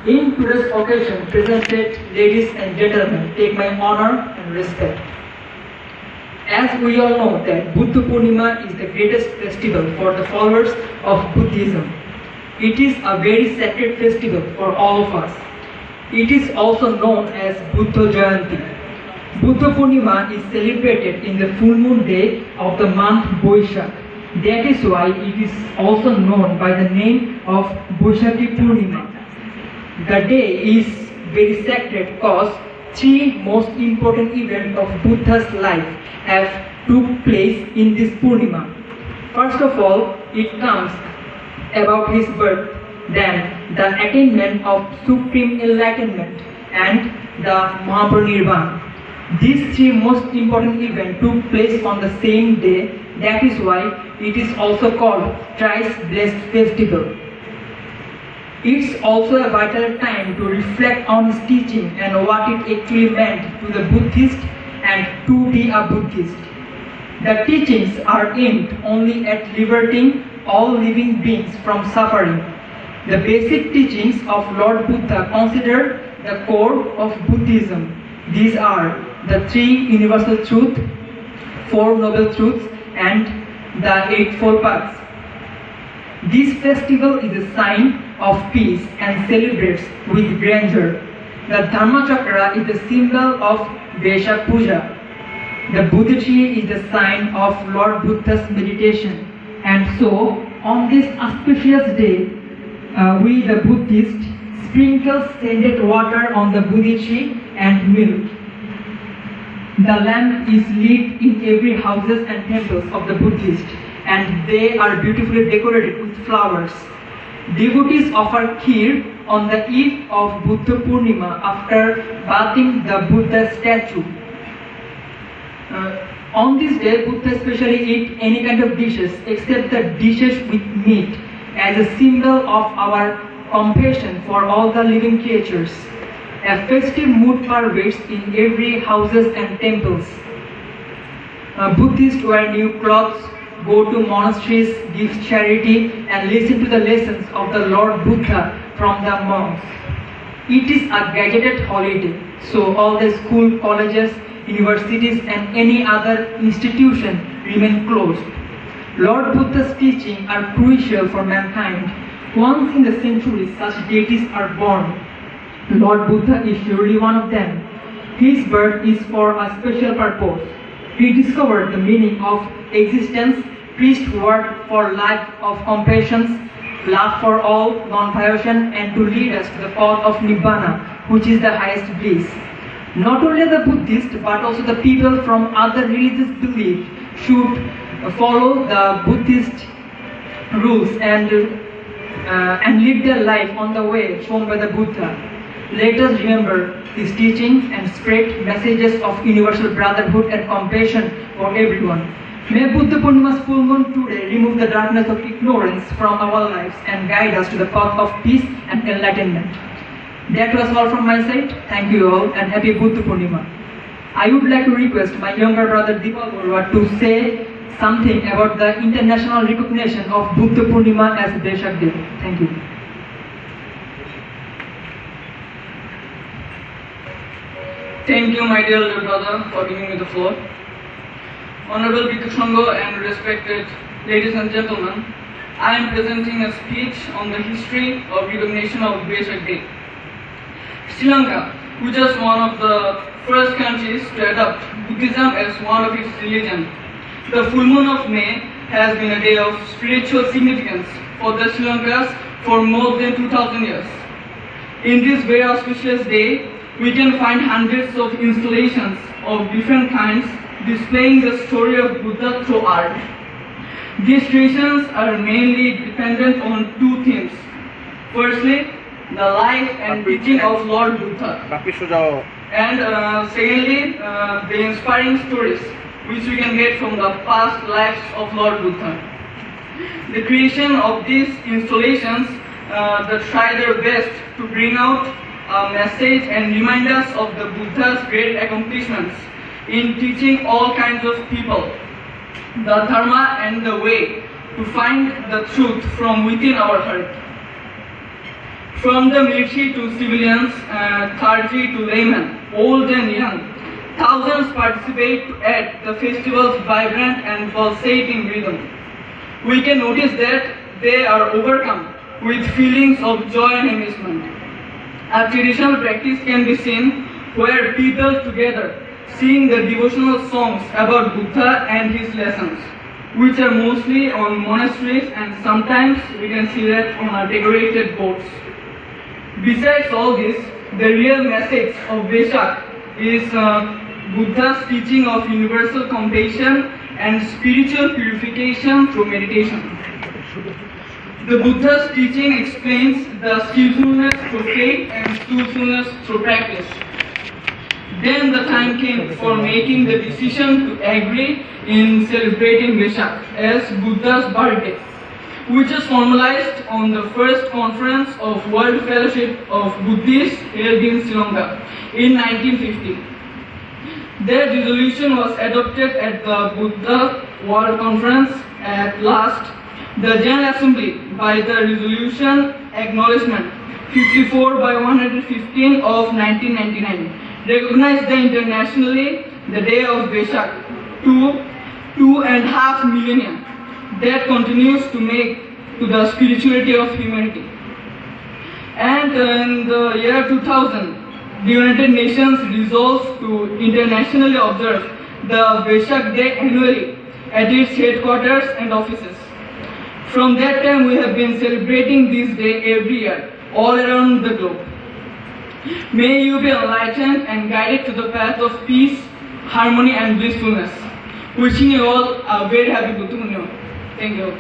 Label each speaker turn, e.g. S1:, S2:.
S1: In today's occasion, presented ladies and gentlemen, take my honor and respect. As we all know that Buddha Purnima is the greatest festival for the followers of Buddhism. It is a very sacred festival for all of us. It is also known as Buddha Jayanti. Buddha Purnima is celebrated in the full moon day of the month Boishak. That is why it is also known by the name of Boishakhi Purnima. The day is very sacred because three most important events of Buddha's life have took place in this Purnima. First of all, it comes about his birth, then the attainment of supreme enlightenment, and the Mahaparinirvana. These three most important events took place on the same day. That is why it is also called Thrice Blessed Festival. It's also a vital time to reflect on his teaching and what it actually meant to the Buddhist and to be a Buddhist. The teachings are aimed only at liberating all living beings from suffering. The basic teachings of Lord Buddha consider the core of Buddhism. These are the three universal truths, four noble truths, and the eightfold paths. This festival is a sign of peace and celebrates with grandeur. The Dharma Chakra is the symbol of Vaishak Puja. The Buddha tree is the sign of Lord Buddha's meditation. And so, on this auspicious day, we the Buddhists sprinkle scented water on the Buddha tree and milk. The lamp is lit in every houses and temples of the Buddhists, and they are beautifully decorated with flowers. Devotees offer kheer on the eve of Buddha Purnima after bathing the Buddha statue. On this day, Buddha especially eat any kind of dishes except the dishes with meat as a symbol of our compassion for all the living creatures. A festive mood pervades in every houses and temples. Buddhists wear new clothes, go to monasteries, give charity, and listen to the lessons of the Lord Buddha from the monks. It is a gadgeted holiday, so all the school, colleges, universities, and any other institution remain closed. Lord Buddha's teachings are crucial for mankind. Once in the century, such deities are born. Lord Buddha is surely one of them. His birth is for a special purpose. He discovered the meaning of existence, preached word for life of compassion, love for all, non-violation, and to lead us to the path of Nibbana, which is the highest bliss. Not only the Buddhists, but also the people from other religious beliefs should follow the Buddhist rules and live their life on the way shown by the Buddha. Let us remember his teachings and spread messages of universal brotherhood and compassion for everyone. May Buddha Purnima's full moon today remove the darkness of ignorance from our lives and guide us to the path of peace and enlightenment. That was all from my side. Thank you all and happy Buddha Purnima. I would like to request my younger brother Deepal Barua to say something about the international recognition of Buddha Purnima as Vaishak Day. Thank you.
S2: Thank you, my dear little brother, for giving me the floor. Honorable Bhikkhu Sangha and respected ladies and gentlemen, I am presenting a speech on the history of recognition of Vaishak Day. Sri Lanka, which is one of the first countries to adopt Buddhism as one of its religion, the full moon of May has been a day of spiritual significance for the Sri Lankas for more than 2000 years. In this very auspicious day, we can find hundreds of installations of different kinds displaying the story of Buddha through art. These traditions are mainly dependent on two themes. Firstly, the life and teaching of Lord Buddha. And secondly, the inspiring stories which we can get from the past lives of Lord Buddha. The creation of these installations that try their best to bring out a message and remind us of the Buddha's great accomplishments in teaching all kinds of people the Dharma and the way to find the truth from within our heart. From the military to civilians, clergy to laymen, old and young, thousands participate to add the festival's vibrant and pulsating rhythm. We can notice that they are overcome with feelings of joy and amazement. A traditional practice can be seen where people together sing the devotional songs about Buddha and his lessons, which are mostly on monasteries, and sometimes we can see that on decorated boats. Besides all this, the real message of Vesak is Buddha's teaching of universal compassion and spiritual purification through meditation. The Buddha's teaching explains the skillfulness through faith and skillfulness through practice. Then the time came for making the decision to agree in celebrating Vesak as Buddha's birthday, which was formalized on the first conference of World Fellowship of Buddhists held in Sri Lanka in 1950. Their resolution was adopted at the Buddha World Conference at last. The General Assembly, by the resolution acknowledgement 54 by 115 of 1999, recognized internationally the day of Vesak to 2.5 millennia. That continues to make to the spirituality of humanity. And in the year 2000, the United Nations resolved to internationally observe the Vesak Day annually at its headquarters and offices. From that time, we have been celebrating this day every year, all around the globe. May you be enlightened and guided to the path of peace, harmony and blissfulness. Wishing you all a very happy Buddha Purnima. Thank you.